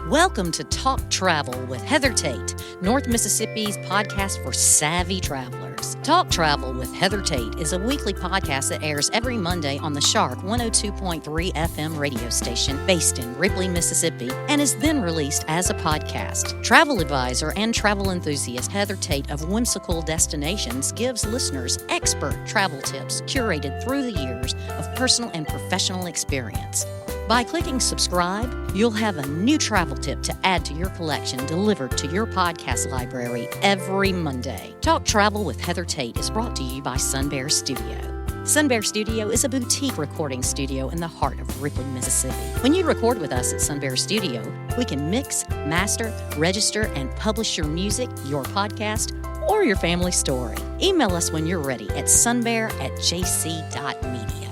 Welcome to Talk Travel with Heather Tate, North Mississippi's podcast for savvy travelers. Talk Travel with Heather Tate is a weekly podcast that airs every Monday on the Shark 102.3 FM radio station based in Ripley, Mississippi, and is then released as a podcast. Travel advisor and travel enthusiast Heather Tate of Whimsical Destinations gives listeners expert travel tips curated through the years of personal and professional experience. By clicking subscribe, you'll have a new travel tip to add to your collection delivered to your podcast library every Monday. Talk Travel with Heather Tate is brought to you by Sun Bear Studio. Sun Bear Studio is a boutique recording studio in the heart of Ripley, Mississippi. When you record with us at Sun Bear Studio, we can mix, master, register, and publish your music, your podcast, or your family story. Email us when you're ready at sunbear@jc.media.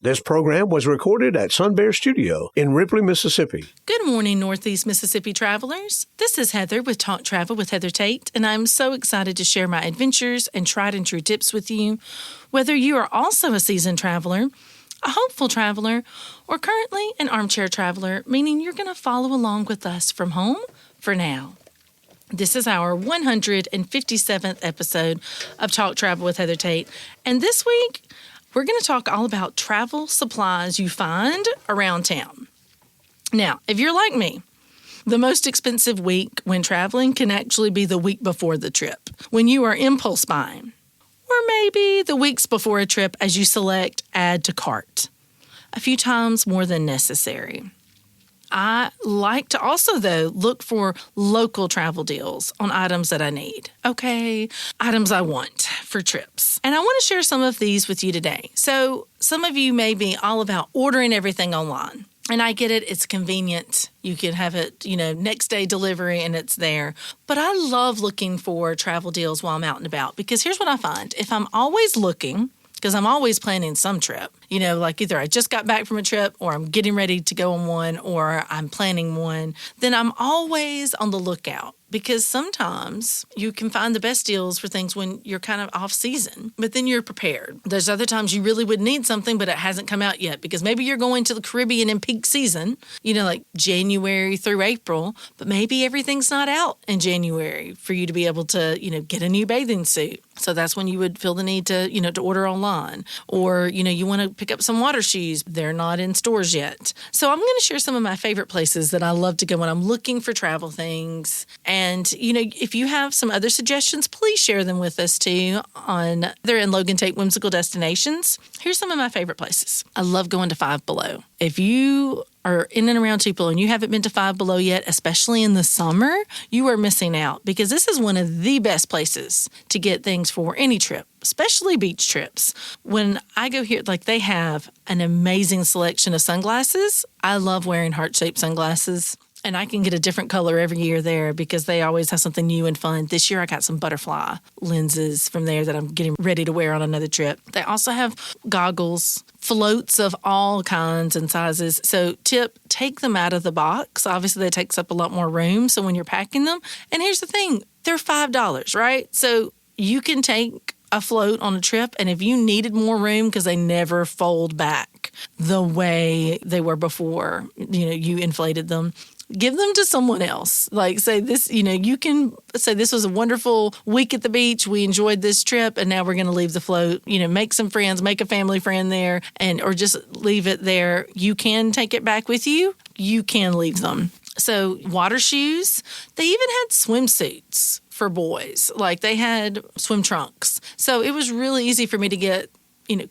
This program was recorded at Sun Bear Studio in Ripley, Mississippi. Good morning, Northeast Mississippi travelers. This is Heather with Talk Travel with Heather Tate, and I'm so excited to share my adventures and tried and true tips with you. Whether you are also a seasoned traveler, a hopeful traveler, or currently an armchair traveler, meaning you're going to follow along with us from home for now. This is our 157th episode of Talk Travel with Heather Tate, and this week, we're going to talk all about travel supplies you find around town. Now, if you're like me, the most expensive week when traveling can actually be the week before the trip, when you are impulse buying. Or maybe the weeks before a trip as you select add to cart, a few times more than necessary. I like to also, though, look for local travel deals on items that I need. Okay, items I want for trips. And I want to share some of these with you today. So some of you may be all about ordering everything online. And I get it. It's convenient. You can have it, next day delivery and it's there. But I love looking for travel deals while I'm out and about because here's what I find. If I'm always looking, because I'm always planning some trip, like either I just got back from a trip or I'm getting ready to go on one or I'm planning one, then I'm always on the lookout. Because sometimes you can find the best deals for things when you're kind of off season, but then you're prepared. There's other times you really would need something, but it hasn't come out yet because maybe you're going to the Caribbean in peak season, like January through April, but maybe everything's not out in January for you to be able to, get a new bathing suit. So that's when you would feel the need to, to order online or, you want to pick up some water shoes. They're not in stores yet. So I'm going to share some of my favorite places that I love to go when I'm looking for travel things. And, if you have some other suggestions, please share them with us too on Heather and Logan Tate Whimsical Destinations. Here's some of my favorite places. I love going to Five Below. If you are in and around Tupelo and you haven't been to Five Below yet, especially in the summer, you are missing out because this is one of the best places to get things for any trip, especially beach trips. When I go here, they have an amazing selection of sunglasses. I love wearing heart-shaped sunglasses. And I can get a different color every year there because they always have something new and fun. This year I got some butterfly lenses from there that I'm getting ready to wear on another trip. They also have goggles, floats of all kinds and sizes. So take them out of the box. Obviously, that takes up a lot more room. So when you're packing them, and here's the thing, they're $5, right? So you can take a float on a trip, and if you needed more room because they never fold back the way they were before, you inflated them, give them to someone else. Say this, you can say this was a wonderful week at the beach. We enjoyed this trip and now we're going to leave the float, make some friends, make a family friend there or just leave it there. You can take it back with you. You can leave them. So water shoes, they even had swimsuits for boys. They had swim trunks. So it was really easy for me to get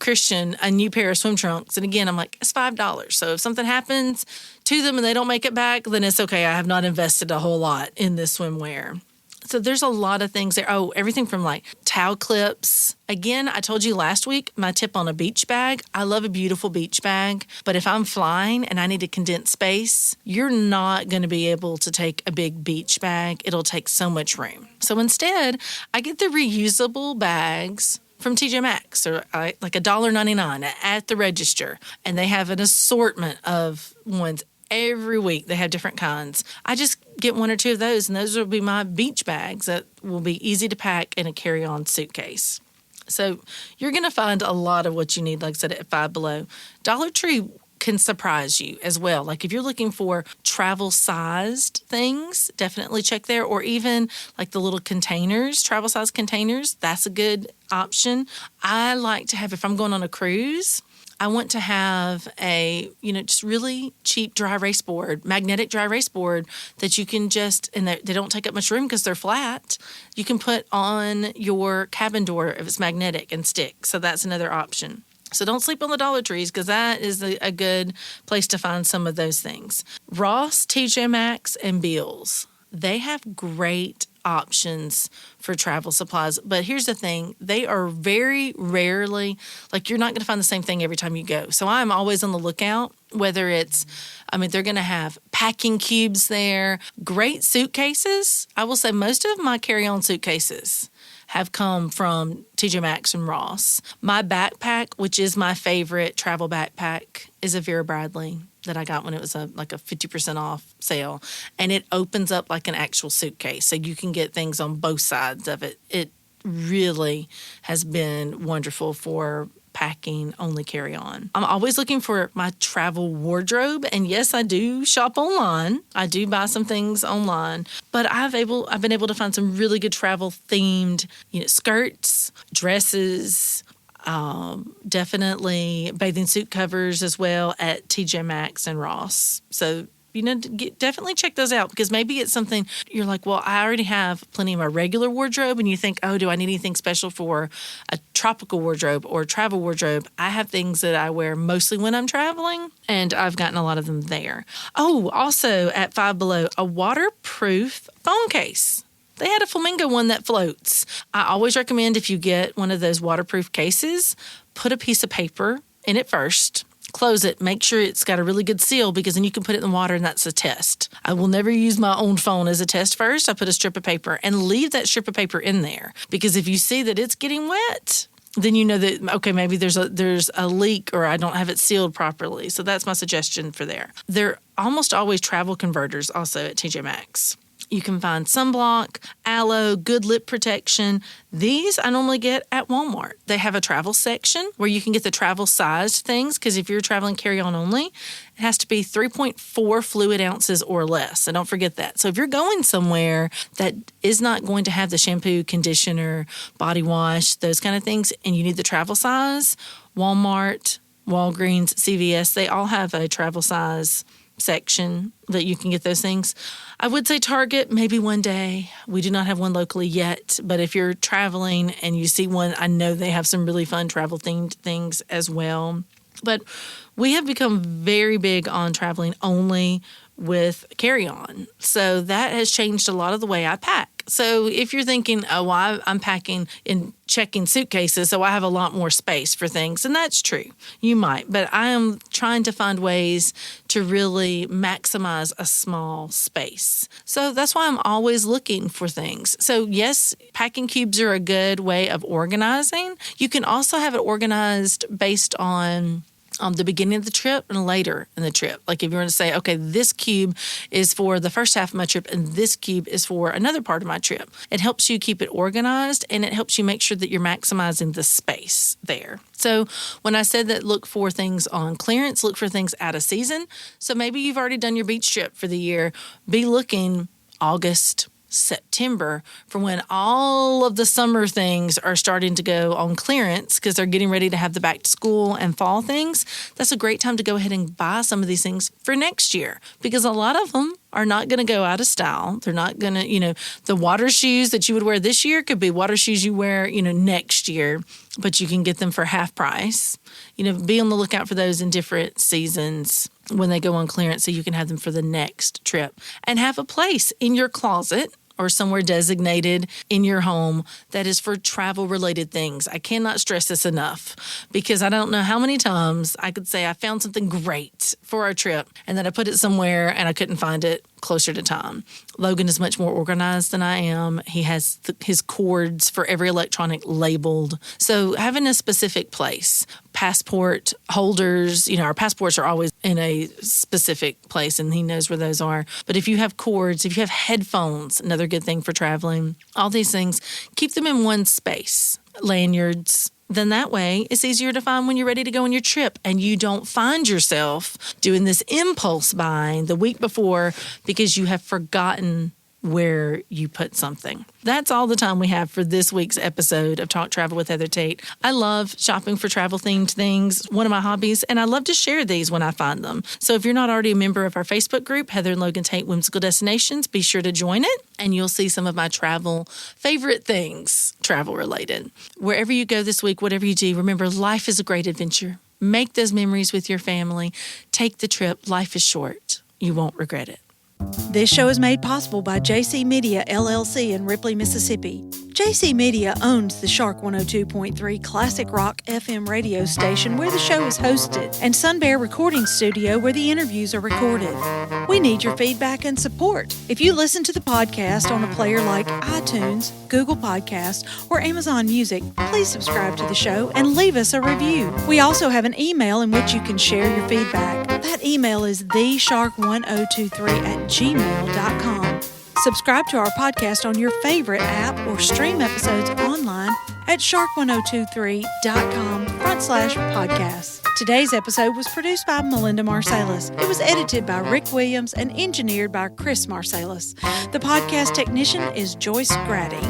Christian, a new pair of swim trunks. And again, I'm like, it's $5. So if something happens to them and they don't make it back, then it's okay. I have not invested a whole lot in this swimwear. So there's a lot of things there. Oh, everything from towel clips. Again, I told you last week, my tip on a beach bag. I love a beautiful beach bag. But if I'm flying and I need to condense space, you're not going to be able to take a big beach bag. It'll take so much room. So instead, I get the reusable bags from TJ Maxx or $1.99 at the register. And they have an assortment of ones every week. They have different kinds. I just get one or two of those, and those will be my beach bags that will be easy to pack in a carry-on suitcase. So you're going to find a lot of what you need, like I said, at Five Below. Dollar Tree can surprise you as well. Like if you're looking for travel-sized things, definitely check there. Or even like the little containers, travel-sized containers, that's a good option. I like to have, if I'm going on a cruise, I want to have a, just really cheap dry erase board, magnetic dry erase board that you can and they don't take up much room because they're flat. You can put on your cabin door if it's magnetic and stick. So that's another option. So don't sleep on the Dollar Trees because that is a good place to find some of those things. Ross, TJ Maxx, and Bealls, they have great options for travel supplies. But here's the thing. They are very rarely, like you're not going to find the same thing every time you go. So I'm always on the lookout, whether it's, they're going to have packing cubes there, great suitcases. I will say most of my carry-on suitcases have come from TJ Maxx and Ross. My backpack, which is my favorite travel backpack, is a Vera Bradley that I got when it was like a 50% off sale. And it opens up like an actual suitcase. So you can get things on both sides of it. It really has been wonderful for packing, only carry on. I'm always looking for my travel wardrobe. And yes, I do shop online. I do buy some things online. But I've been able to find some really good travel themed, skirts, dresses, definitely bathing suit covers as well at TJ Maxx and Ross. So, definitely check those out because maybe it's something you're like, well, I already have plenty of my regular wardrobe. And you think, oh, do I need anything special for a tropical wardrobe or travel wardrobe? I have things that I wear mostly when I'm traveling, and I've gotten a lot of them there. Oh, also at Five Below, a waterproof phone case. They had a flamingo one that floats. I always recommend if you get one of those waterproof cases, put a piece of paper in it first, close it, make sure it's got a really good seal because then you can put it in the water and that's a test. I will never use my own phone as a test first. I put a strip of paper and leave that strip of paper in there because if you see that it's getting wet, then you know that, okay, maybe there's a leak or I don't have it sealed properly. So that's my suggestion for there. They're almost always travel converters also at TJ Maxx. You can find sunblock, aloe, good lip protection. These I normally get at Walmart. They have a travel section where you can get the travel-sized things because if you're traveling carry-on only, it has to be 3.4 fluid ounces or less. So don't forget that. So if you're going somewhere that is not going to have the shampoo, conditioner, body wash, those kind of things, and you need the travel size, Walmart, Walgreens, CVS, they all have a travel size section that you can get those things. I would say Target, maybe one day. We do not have one locally yet, but if you're traveling and you see one, I know they have some really fun travel themed things as well. But we have become very big on traveling only with carry-on. So that has changed a lot of the way I pack. So if you're thinking, oh, well, I'm packing and checking suitcases, so I have a lot more space for things, and that's true. You might, but I am trying to find ways to really maximize a small space. So that's why I'm always looking for things. So yes, packing cubes are a good way of organizing. You can also have it organized based on the beginning of the trip and later in the trip. Like if you want to say, okay, this cube is for the first half of my trip and this cube is for another part of my trip. It helps you keep it organized and it helps you make sure that you're maximizing the space there. So when I said that look for things on clearance, look for things out of season. So maybe you've already done your beach trip for the year. Be looking August, September for when all of the summer things are starting to go on clearance because they're getting ready to have the back to school and fall things. That's a great time to go ahead and buy some of these things for next year because a lot of them are not going to go out of style. They're not going to, the water shoes that you would wear this year could be water shoes you wear, next year, but you can get them for half price. Be on the lookout for those in different seasons when they go on clearance so you can have them for the next trip and have a place in your closet or somewhere designated in your home that is for travel-related things. I cannot stress this enough because I don't know how many times I could say I found something great for our trip and then I put it somewhere and I couldn't find it closer to time. Logan is much more organized than I am. He has his cords for every electronic labeled. So having a specific place, passport holders, our passports are always in a specific place and he knows where those are. But if you have cords, if you have headphones, another good thing for traveling, all these things, keep them in one space. Lanyards, Then that way, it's easier to find when you're ready to go on your trip and you don't find yourself doing this impulse buying the week before because you have forgotten where you put something. That's all the time we have for this week's episode of Talk Travel with Heather Tate. I love shopping for travel-themed things, one of my hobbies, and I love to share these when I find them. So if you're not already a member of our Facebook group, Heather and Logan Tate Whimsical Destinations, be sure to join it, and you'll see some of my travel favorite things, travel-related. Wherever you go this week, whatever you do, remember, life is a great adventure. Make those memories with your family. Take the trip. Life is short. You won't regret it. This show is made possible by JC Media, LLC in Ripley, Mississippi. JC Media owns the Shark 102.3 Classic Rock FM radio station where the show is hosted, and Sun Bear Recording Studio where the interviews are recorded. We need your feedback and support. If you listen to the podcast on a player like iTunes, Google Podcasts, or Amazon Music, please subscribe to the show and leave us a review. We also have an email in which you can share your feedback. That email is theshark1023@gmail.com. Subscribe to our podcast on your favorite app or stream episodes online at shark1023.com/podcasts. Today's episode was produced by Melinda Marsalis. It was edited by Rick Williams and engineered by Chris Marsalis. The podcast technician is Joyce Grady.